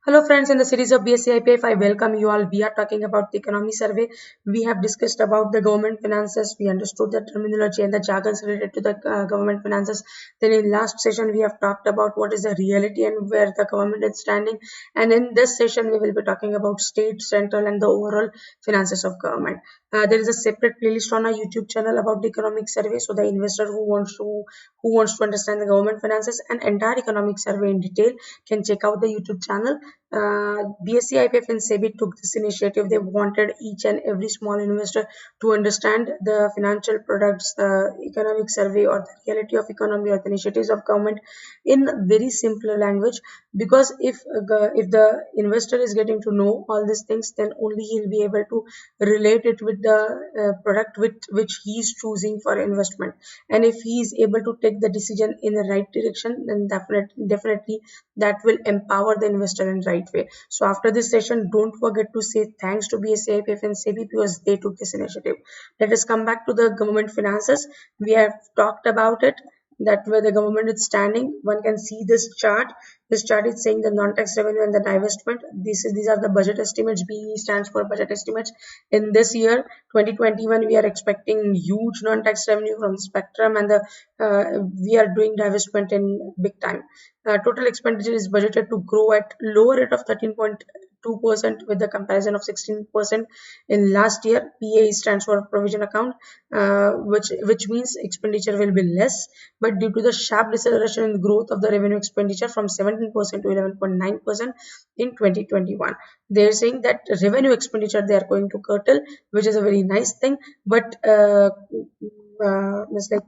Hello friends, in the series of BSE IPF, I welcome you all. We are talking about the economy survey. We have discussed about the government finances. We understood the terminology and the jargons related to the government finances. Then in last session, we have talked about what is the reality and where the government is standing. And in this session, we will be talking about state, central and the overall finances of government. There is a separate playlist on our YouTube channel about the economic survey. So the investor who wants to understand the government finances and entire economic survey in detail can check out the YouTube channel. BSE, IPF and SEBI took this initiative. They wanted each and every small investor to understand the financial products, the economic survey or the reality of economy or the initiatives of government in very simple language, because if the investor is getting to know all these things, then only he'll be able to relate it with the product which he is choosing for investment. And if he is able to take the decision in the right direction, then definitely that will empower the investor in right way. So after this session, don't forget to say thanks to BSE, IPF and SEBI because they took this initiative. Let us come back to the government finances. We have talked about it, that where the government is standing. One can see this chart. This chart is saying the non-tax revenue and the divestment. These are the budget estimates. BE stands for budget estimates. In this year 2021, we are expecting huge non-tax revenue from Spectrum, and we are doing divestment in big time. Total expenditure is budgeted to grow at lower rate of 13.2% with the comparison of 16% in last year. PA stands for provision account, which means expenditure will be less, but due to the sharp deceleration in growth of the revenue expenditure from 17% to 11.9% in 2021, they are saying that revenue expenditure they are going to curtail, which is a very nice thing, but it's like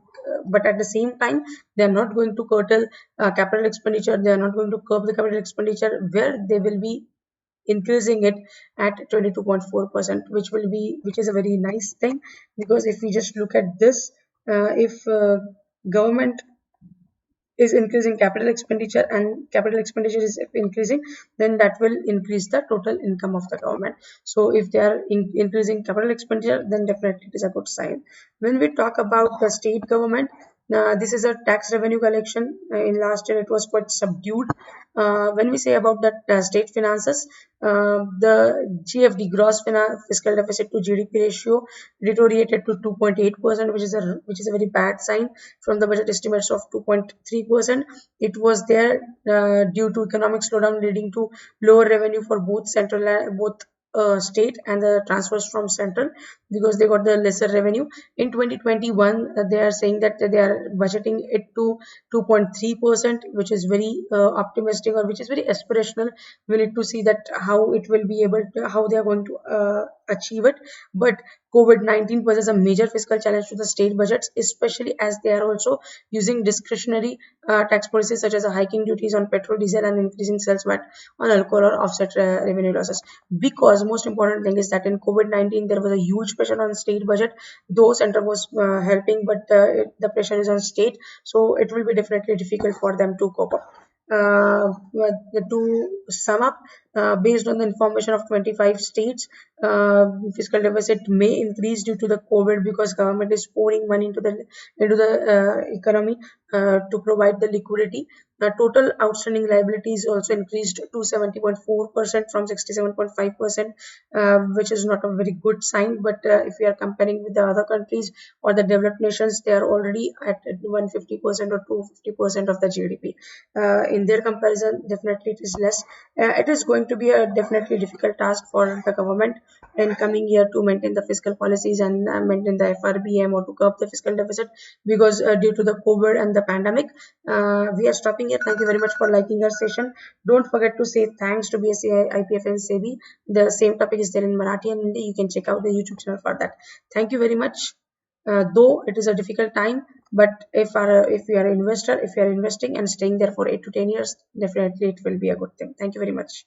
but at the same time they are not going to curtail capital expenditure. They are not going to curb the capital expenditure, where they will be increasing it at 22.4%, which is a very nice thing. Because if we just look at this, if government is increasing capital expenditure and capital expenditure is increasing, then that will increase the total income of the government. So if they are increasing capital expenditure, then definitely it is a good sign. When we talk about the state government, this is a tax revenue collection. In last year it was quite subdued. When we say about the state finances, the GFD, gross fiscal deficit to GDP ratio, deteriorated to 2.8%, which is a very bad sign from the budget estimates of 2.3%. It was there due to economic slowdown leading to lower revenue for both state and the transfers from central, because they got the lesser revenue. In 2021, they are saying that they are budgeting it to 2.3%, which is very optimistic, or which is very aspirational. We need to see that how it will be able to, how they are going to achieve it. But COVID-19 poses a major fiscal challenge to the state budgets, especially as they are also using discretionary tax policies such as hiking duties on petrol, diesel, and increasing sales VAT on alcohol or offset revenue losses. Because most important thing is that in COVID-19 there was a huge pressure on state budget, though center was helping, but the pressure is on state, so it will be definitely difficult for them to cope up. To sum up, based on the information of 25 states, fiscal deficit may increase due to the COVID, because government is pouring money into the economy to provide the liquidity. The total outstanding liabilities also increased to 70.4% from 67.5%, which is not a very good sign. But if we are comparing with the other countries or the developed nations, they are already at 150% or 250% of the GDP. In their comparison, definitely it is less. It is going to be a definitely difficult task for the government in coming year to maintain the fiscal policies and maintain the FRBM or to curb the fiscal deficit, because due to the COVID and the pandemic. We are stopping here. Thank you very much for liking our session. Don't forget to say thanks to BSE, IPF and SEBI. The same topic is there in Marathi and Hindi. You can check out the YouTube channel for that. Thank you very much. Though it is a difficult time, but if you are an investor, if you are investing and staying there for 8 to 10 years, definitely it will be a good thing. Thank you very much.